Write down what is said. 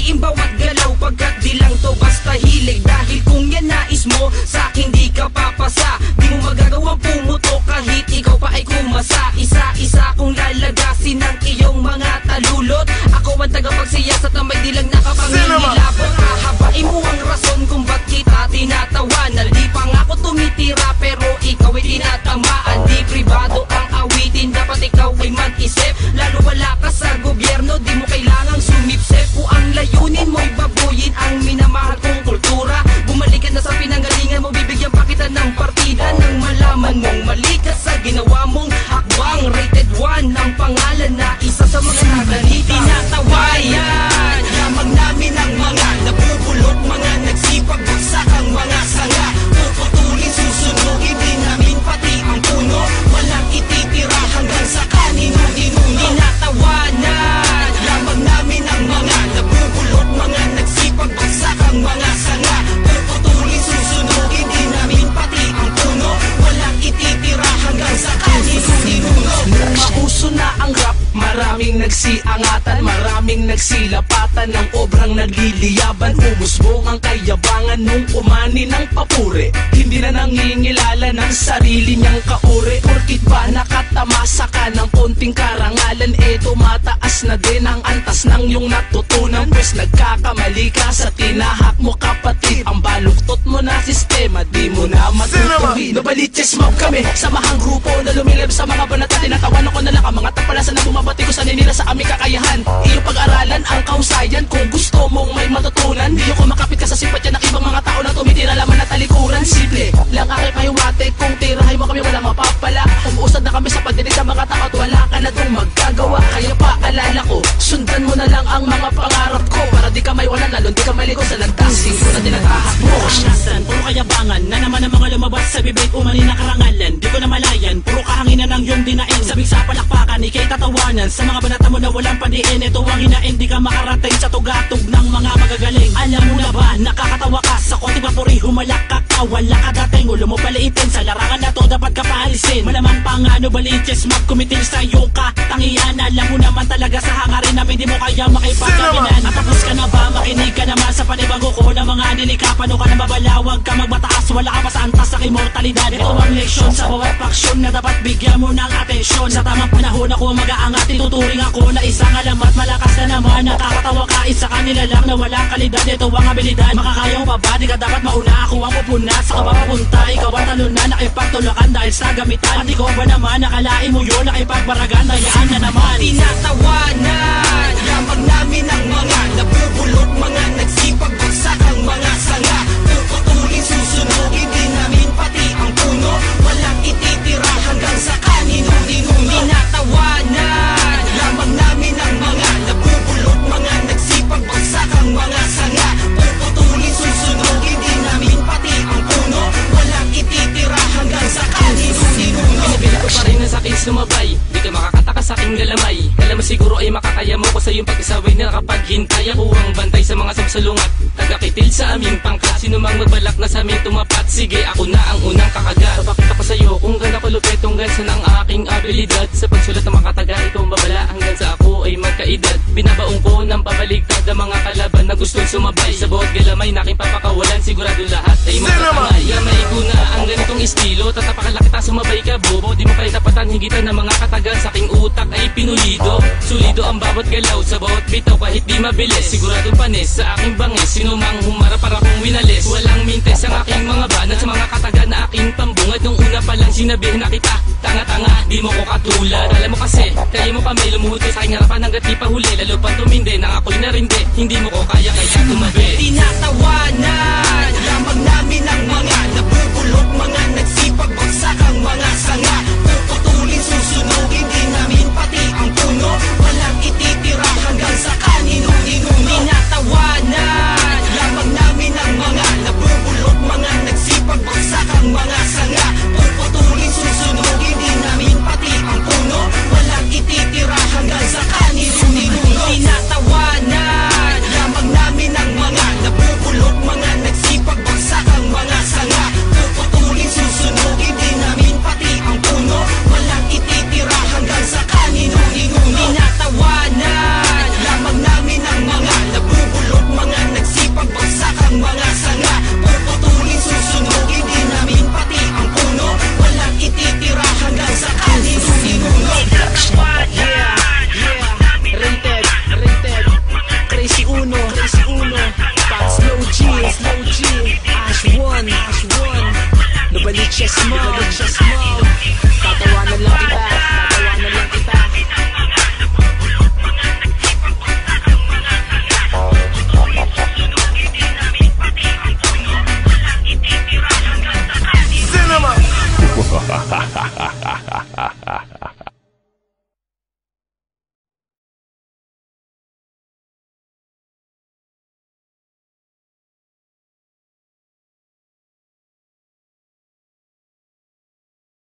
Hatiin bawat galaw pagkat di lang to basta hilig. Dahil kung yan nais mo, sa'kin di ka papasa. Di mo magagawang pumuto kahit ikaw pa ay kumasa. Isa-isa kong lalagasin ng iyong mga talulot. Ako ang tagapagsiyasat na may dilang nakapangingilabot. Hahabain mo ang rason kung ba't kita tinatawanan. Di pa nga ako tumitira pero ikaw ay tinatamaan. Di pribado ang awitin, dapat ikaw ay mag-isip. Lalo wala ka sa gobyerno, di mo kailangang sumipsip. Kung ang layunin mo'y babuyin ang minamahal kong kultura, bumalik ka na sa pinanggalingan mo, bibigyan pa kita ng partida. Nang malaman mong mali ka sa ginawa mong hakbang. Rated 1 ang pangalan na isa sa mga naganita. Tinatawayan lamang namin ang mga nabubulot, mga nagsipag, bagsak ang mga sanga. Puputulin, susunugin din namin pati ang puno. Walang ititira hanggang sa kanino-ninuno. Tinatawanan lamang namin ang mga nabubulot, mga nagsipag, bagsak ang mga sanga. Puputulin, susunugin din namin pati ang puno. Walang ititira hanggang sa kanino-ninuno. Mauso na ang rap, maraming nagsiangatan, maraming nagsilapatan, ng obrang nagliliyaban. Umusbong ang kayabangan nung umani ng papuri. Hindi na nangingilala ng sarili niyang kauri. Porkit ba nakatamasa ka ng konting karangalan, tumataas na din ang antas ng iyong natutunan. Pues nagkakamali ka sa tinahak mo kapatid. Ang baluktot mo na sistema, di mo na matutuwid. Nobaliches mob kami, samahang grupo na lumilib sa mga banata. Tinatawanan ko na lang ang mga tapalasan na bumabati ko sa ninira sa aming kakayahan. Iyong pag-aralan ang kausayan, kung gusto mong may matutunan. Di ako makapit ka sa simpatya ng ibang mga tao na tumitira laman at talikuran. Simple lang aking pahiwate, kung tirahay mo kami wala mapapala. Umuusad na kami sa pagdinig sa mga tao at wala ka na itong magagawa. Kaya paalala ko, sundan mo na lang ang mga pangarap ko, para di ka may wala, lalo di ka maligo sa lantasing ko na tinatahak mo. Nasan, puro kayabangan na naman ang mga lumabas sa bibig, umani na karangalan. Di ko na malayan, puro kahanginan ang iyong dinain. Sabik sa palakpakan, ikay tatawanan sa mga banata mo na walang pandiin. Ito ang hinain, di ka makarating sa tugatog ng mga magagaling. Alam mo na ba, nakakatawa ka sa konting papuri, humalak ka ka, wala ka dating. Ulo mo paliitin, sa larangan na to dapat ka paalisin. Malamang pang ano baliches, magkumitil sa iyong katangian. Alam mo naman talaga sa hangarin namin, di mo kaya makipagkaminan. At tapos ka na ba, makinig ka naman sa panibago ko na mga nilika. Paano ka na mabalawag ka magmataas, wala ka pa sa antas ng immortalidad. Ito ang leksyon sa bawat paksyon na dapat bigyan mo ng atensyon. Sa tamang panahon ako mag-aangat, ituturing ako na isang alamat. Malakas na naman, nakakatawa ka, isa kanila lang na walang kalidad. Ito ang abilidad, makakaya mo pa ba? Di ka dapat mauna, ako ang pupuna. Sa kapapapunta, ikaw ang talon na nakipagtulakan dahil sa gamitan. At ikaw ba naman, nakalain mo yun, nakipagbaragan, dayaan na naman. Tinatawanan lamang namin ang mga nabubulot, mga nagsipag, bagsak ang mga sanga. Puputulin, susunugin din namin pati ang puno. Walang ititira hanggang sa kanino-ninuno. Tinatawanan lamang namin ang mga nabubulot, mga nagsipag, bagsak ang mga sanga. Puputulin, susunugin din namin pati ang puno. Walang ititira hanggang sa kanino-ninuno. Pinabili ko pa rin ang sakit sumabay, di ka makakataka sa aking galamay. Alam mo siguro ay makakaya mo ko sa iyong pag-isaway na nakapaghintay. Ako ang bantay sa mga samsalungat, tagakitil sa aming pangkat. Sino mang magbalak na sa aming tumapat, sige ako na ang unang kakagat. Papakita ko sa iyo kung gano'n kalupit, kung gano'n ang aking abilidad. Sa pagsulat ng mga kataga, ikaw babala hanggang sa ako ay magkaedad. Binabaong ko ng pabaligtad ang mga kalaban na gustong sumabay. Sa bawat galamay na aking papakawalan, sigurado lahat ay magkakangay. Gamay ko na ang ganitong estilo, tatapakala kita sumabay ka bobo. Di mo pala tapatan higitan ng mga kataga, sa aking utak ay pinulido. Sulido ang bawat galaw, sa bawat bitaw kahit di mabilis. Siguradong panis sa aking bangis, sino mang humarap para kong winalis. Walang mintes ang aking mga banat sa mga kataga na aking pambungad. Nung una pa lang sinabihin na kita, tanga-tanga, di mo ko katulad. Alam mo kasi, kaya mo kami lumuhod sa aking harapan hanggat di pa huli. Lalo pang tumindi, nang ako'y narindi, hindi mo ko kaya tumabi. Tinatawanan lamang namin ang mga nabubulot, mga nagsipag, bagsak ang mga sanga.